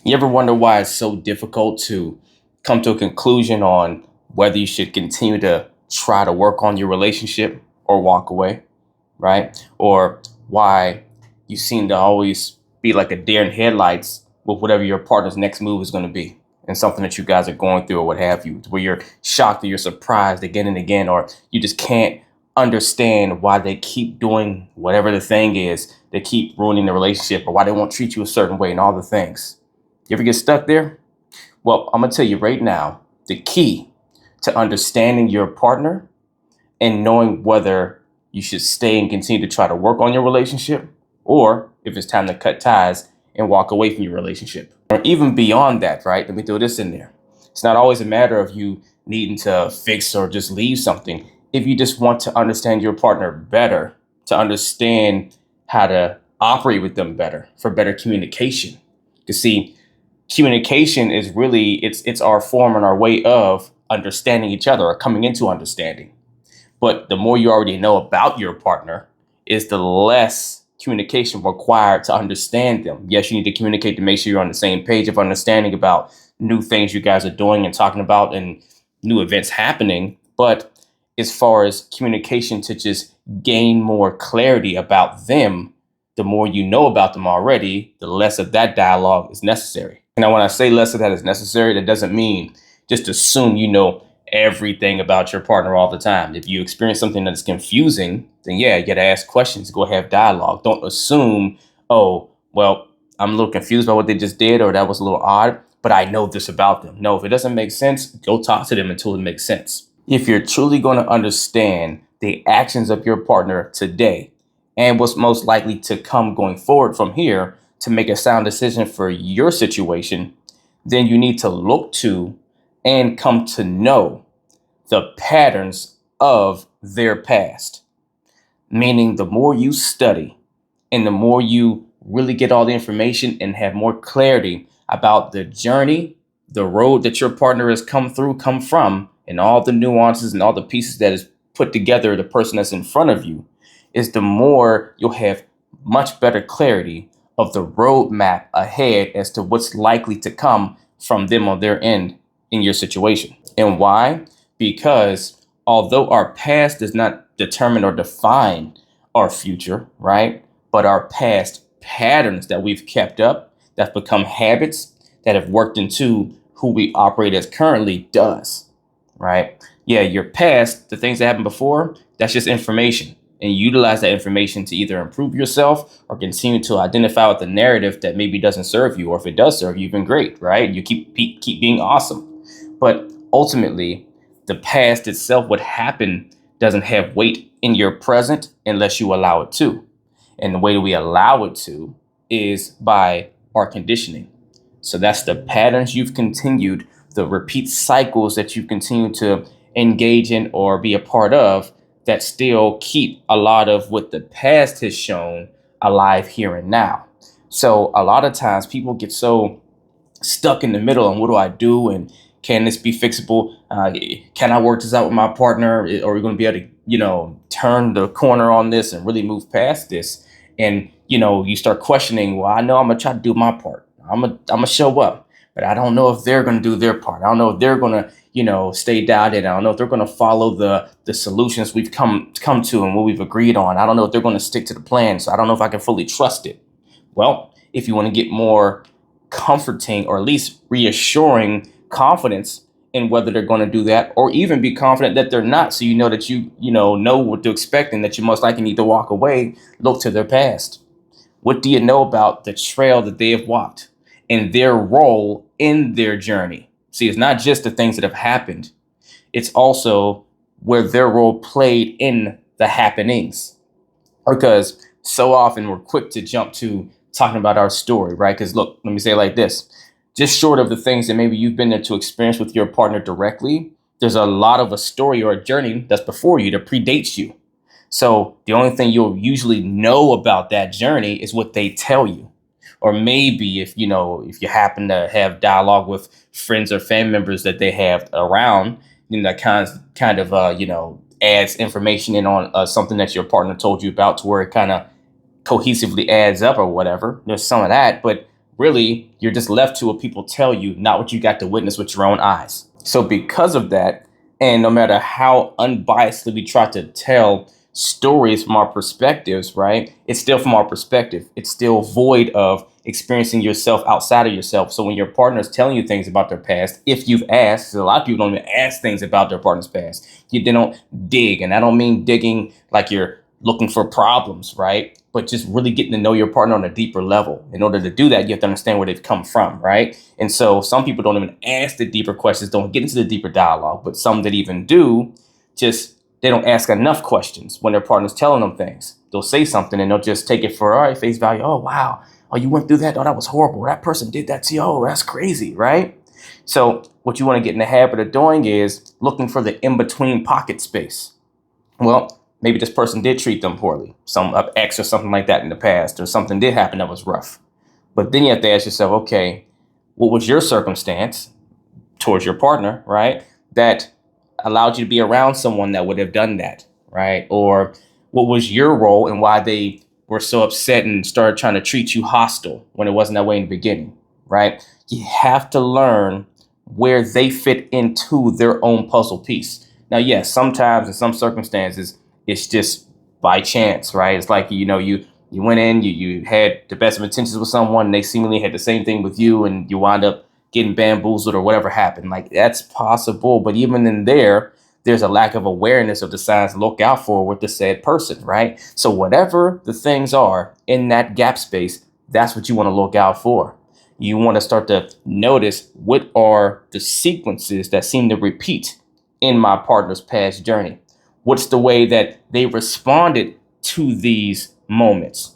You ever wonder why it's so difficult to come to a conclusion on whether you should continue to try to work on your relationship or walk away, right? Or why you seem to always be like a deer in headlights with whatever your partner's next move is going to be and something that you guys are going through or what have you, where you're shocked or you're surprised again and again, or you just can't understand why they keep doing whatever the thing is, they keep ruining the relationship or why they won't treat you a certain way and all the things. You ever get stuck there? Well, I'm going to tell you right now the key to understanding your partner and knowing whether you should stay and continue to try to work on your relationship or if it's time to cut ties and walk away from your relationship. Or even beyond that, right? Let me throw this in there. It's not always a matter of you needing to fix or just leave something. If you just want to understand your partner better, to understand how to operate with them better, for better communication. You see, communication is really it's our form and our way of understanding each other or coming into understanding. But the more you already know about your partner is the less communication required to understand them. Yes, you need to communicate to make sure you're on the same page of understanding about new things you guys are doing and talking about and new events happening. But as far as communication to just gain more clarity about them, the more you know about them already, the less of that dialogue is necessary. Now, when I say less of that is necessary, that doesn't mean just assume you know everything about your partner all the time. If you experience something that's confusing, then yeah, you got to ask questions, go have dialogue. Don't assume, oh, well, I'm a little confused by what they just did or that was a little odd, but I know this about them. No, if it doesn't make sense, go talk to them until it makes sense. If you're truly going to understand the actions of your partner today and what's most likely to come going forward from here to make a sound decision for your situation, then you need to look to and come to know the patterns of their past. Meaning, the more you study and the more you really get all the information and have more clarity about the journey, the road that your partner has come from, and all the nuances and all the pieces that is put together, the person that's in front of you, is the more you'll have much better clarity of the roadmap ahead as to what's likely to come from them on their end in your situation. And why? Because although our past does not determine or define our future, right? But our past patterns that we've kept up, that's become habits that have worked into who we operate as currently does, right? Yeah, your past, the things that happened before, that's just information. And you utilize that information to either improve yourself or continue to identify with the narrative that maybe doesn't serve you, or if it does serve you, you've been great, right? You keep being awesome. But ultimately, the past itself, what happened, doesn't have weight in your present unless you allow it to. And the way that we allow it to is by our conditioning. So that's the patterns you've continued, the repeat cycles that you continue to engage in or be a part of that still keep a lot of what the past has shown alive here and now. So a lot of times people get so stuck in the middle on what do I do and can this be fixable? Can I work this out with my partner? Are we going to be able to, turn the corner on this and really move past this? And, you start questioning, well, I know I'm going to try to do my part. I'm gonna show up, but I don't know if they're going to do their part. I don't know if they're going to, stay dialed in. I don't know if they're going to follow the solutions we've come to and what we've agreed on. I don't know if they're going to stick to the plan. So I don't know if I can fully trust it. Well, if you want to get more comforting or at least reassuring confidence in whether they're going to do that, or even be confident that they're not, so you know that you know what to expect and that you most likely need to walk away, look to their past. What do you know about the trail that they have walked and their role in their journey? See, it's not just the things that have happened, it's also where their role played in the happenings. Because so often we're quick to jump to talking about our story, right? Because look, let me say it like this: just short of the things that maybe you've been there to experience with your partner directly, there's a lot of a story or a journey that's before you that predates you. So the only thing you'll usually know about that journey is what they tell you. Or maybe if you happen to have dialogue with friends or family members that they have around, that kind of adds information in on something that your partner told you about to where it kind of cohesively adds up or whatever. There's some of that, but really you're just left to what people tell you, not what you got to witness with your own eyes. So because of that, and no matter how unbiasedly we try to tell stories from our perspectives, right? It's still from our perspective. It's still void of experiencing yourself outside of yourself. So when your partner is telling you things about their past, if you've asked, 'cause a lot of people don't even ask things about their partner's past. They don't dig. And I don't mean digging like you're looking for problems, right? But just really getting to know your partner on a deeper level. In order to do that, you have to understand where they've come from, right? And so some people don't even ask the deeper questions, don't get into the deeper dialogue, but some that even do, just they don't ask enough questions when their partner's telling them things. They'll say something and they'll just take it for all right, face value. Oh, wow. Oh, you went through that? Oh, that was horrible. That person did that to you. Oh, that's crazy, right? So what you want to get in the habit of doing is looking for the in-between pocket space. Well, maybe this person did treat them poorly, some ex or something like that in the past, or something did happen that was rough. But then you have to ask yourself, okay, what was your circumstance towards your partner, right? That allowed you to be around someone that would have done that, right? Or what was your role and why they were so upset and started trying to treat you hostile when it wasn't that way in the beginning, right? You have to learn where they fit into their own puzzle piece. Now, yes, sometimes in some circumstances, it's just by chance, right? It's like, you went in, you had the best of intentions with someone, and they seemingly had the same thing with you, and you wind up getting bamboozled or whatever happened. Like, that's possible. But even in there's a lack of awareness of the signs to look out for with the said person, right? So whatever the things are in that gap space, that's what you want to look out for. You want to start to notice what are the sequences that seem to repeat in my partner's past journey. What's the way that they responded to these moments?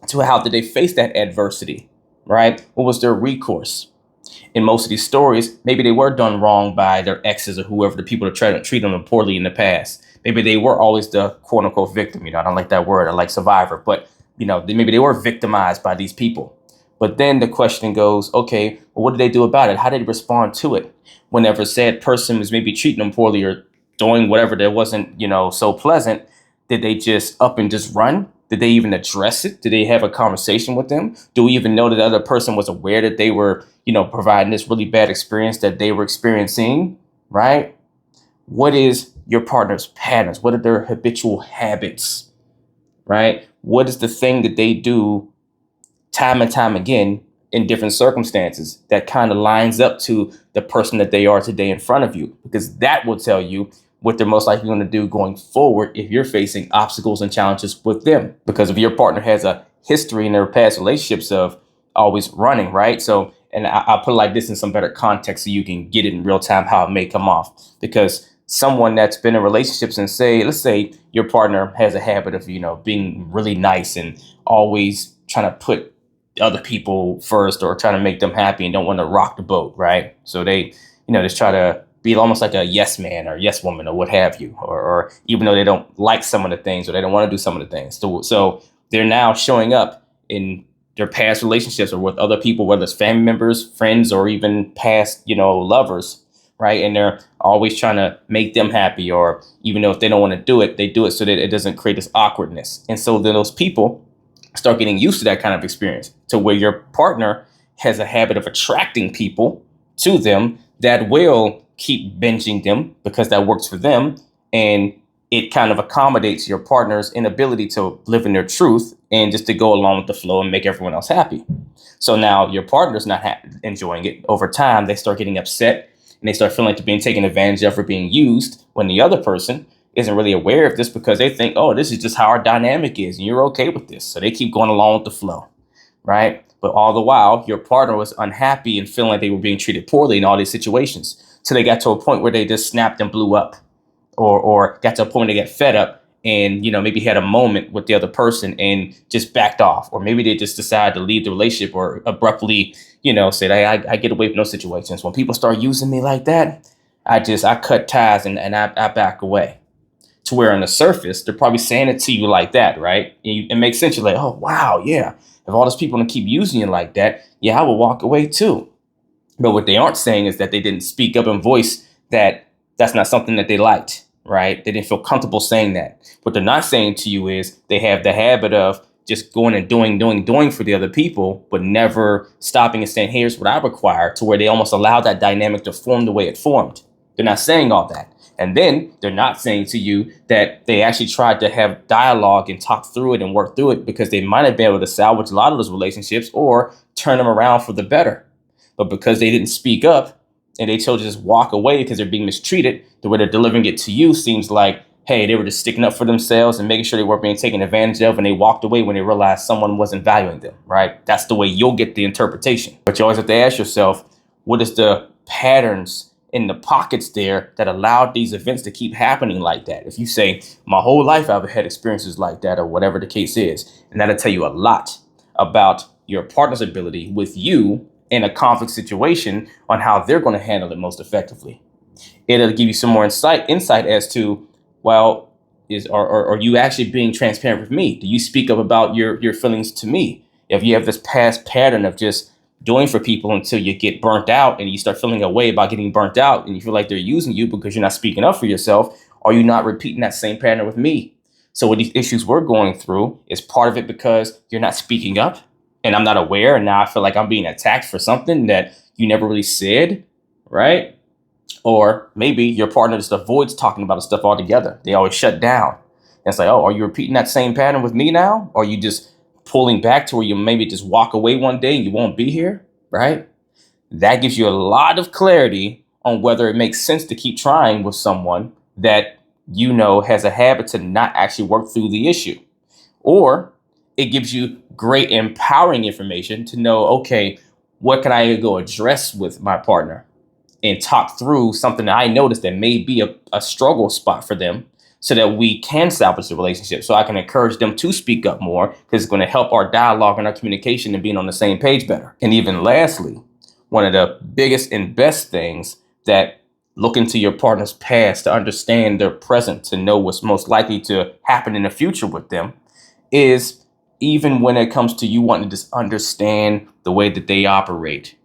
To how did they face that adversity, right? What was their recourse? In most of these stories, maybe they were done wrong by their exes or whoever, the people that tried to treat them poorly in the past. Maybe they were always the quote unquote victim. I don't like that word. I like survivor, but maybe they were victimized by these people. But then the question goes, okay, well, what did they do about it? How did they respond to it? Whenever said person was maybe treating them poorly or doing whatever that wasn't, so pleasant, did they just up and just run? Did they even address it? Did they have a conversation with them? Do we even know that the other person was aware that they were, providing this really bad experience that they were experiencing, right? What is your partner's patterns? What are their habitual habits, right? What is the thing that they do time and time again in different circumstances that kind of lines up to the person that they are today in front of you? Because that will tell you what they're most likely going to do going forward if you're facing obstacles and challenges with them. Because if your partner has a history in their past relationships of always running, right? So, and I'll put it like this in some better context so you can get it in real time how it may come off. Because someone that's been in relationships and let's say your partner has a habit of, being really nice and always trying to put other people first or trying to make them happy and don't want to rock the boat, right? So they, just try to be almost like a yes man or yes woman or what have you, or even though they don't like some of the things or they don't want to do some of the things. So they're now showing up in their past relationships or with other people, whether it's family members, friends, or even past, lovers, right? And they're always trying to make them happy, or even though if they don't want to do it, they do it so that it doesn't create this awkwardness. And so then those people start getting used to that kind of experience to where your partner has a habit of attracting people to them that will keep binging them because that works for them. And it kind of accommodates your partner's inability to live in their truth and just to go along with the flow and make everyone else happy. So now your partner's not enjoying it. Over time, they start getting upset and they start feeling like they're being taken advantage of or being used when the other person isn't really aware of this because they think, oh, this is just how our dynamic is and you're okay with this. So they keep going along with the flow, right? But all the while, your partner was unhappy and feeling like they were being treated poorly in all these situations. So they got to a point where they just snapped and blew up or got to a point where they get fed up and, maybe had a moment with the other person and just backed off. Or maybe they just decided to leave the relationship or abruptly, said, I get away from those situations. When people start using me like that, I cut ties and I back away. To where on the surface, they're probably saying it to you like that, right? It makes sense. You're like, oh, wow, yeah. If all those people don't keep using you like that, yeah, I will walk away too. But what they aren't saying is that they didn't speak up and voice that that's not something that they liked, right? They didn't feel comfortable saying that. What they're not saying to you is they have the habit of just going and doing for the other people, but never stopping and saying, here's what I require, to where they almost allow that dynamic to form the way it formed. They're not saying all that. And then they're not saying to you that they actually tried to have dialogue and talk through it and work through it, because they might have been able to salvage a lot of those relationships or turn them around for the better. But because they didn't speak up and they chose to just walk away because they're being mistreated, the way they're delivering it to you seems like, hey, they were just sticking up for themselves and making sure they weren't being taken advantage of, and they walked away when they realized someone wasn't valuing them, right? That's the way you'll get the interpretation. But you always have to ask yourself, what is the patterns in the pockets there that allowed these events to keep happening like that? If you say, my whole life I've had experiences like that, or whatever the case is, and that'll tell you a lot about your partner's ability with you in a conflict situation on how they're going to handle it most effectively. It'll give you some more insight as to, well, are you actually being transparent with me? Do you speak up about your feelings to me? If you have this past pattern of just doing for people until you get burnt out and you start feeling a way about getting burnt out and you feel like they're using you because you're not speaking up for yourself, are you not repeating that same pattern with me? So with these issues we're going through, is part of it because you're not speaking up and I'm not aware, and now I feel like I'm being attacked for something that you never really said, right? Or maybe your partner just avoids talking about the stuff altogether. They always shut down. And it's like, oh, are you repeating that same pattern with me now? Or are you just pulling back to where you maybe just walk away one day and you won't be here, right? That gives you a lot of clarity on whether it makes sense to keep trying with someone that you know has a habit to not actually work through the issue. Or it gives you great empowering information to know, okay, what can I go address with my partner and talk through something that I noticed that may be a struggle spot for them, so that we can salvage the relationship. So I can encourage them to speak up more, because it's going to help our dialogue and our communication and being on the same page better. And even lastly, one of the biggest and best things that look into your partner's past to understand their present, to know what's most likely to happen in the future with them, is even when it comes to you wanting to just understand the way that they operate,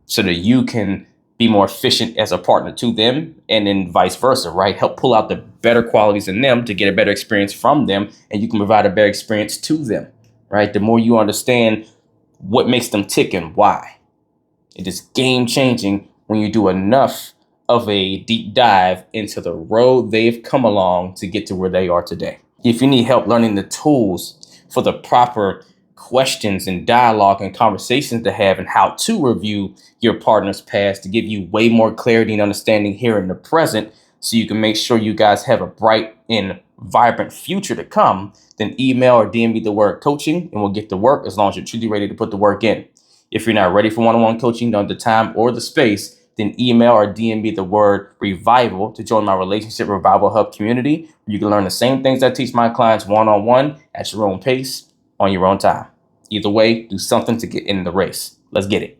so that you can be more efficient as a partner to them, and then vice versa, right? Help pull out the better qualities in them to get a better experience from them, and you can provide a better experience to them, right? The more you understand what makes them tick and why. It is game changing when you do enough of a deep dive into the road they've come along to get to where they are today. If you need help learning the tools for the proper questions and dialogue and conversations to have, and how to review your partner's past to give you way more clarity and understanding here in the present, so you can make sure you guys have a bright and vibrant future to come, then email or DM me the word coaching and we'll get to work, as long as you're truly ready to put the work in. If you're not ready for one-on-one coaching, don't have the time or the space, then email or DM me the word revival to join my Relationship Revival Hub community. You can learn the same things I teach my clients one-on-one at your own pace, on your own time. Either way, do something to get in the race. Let's get it.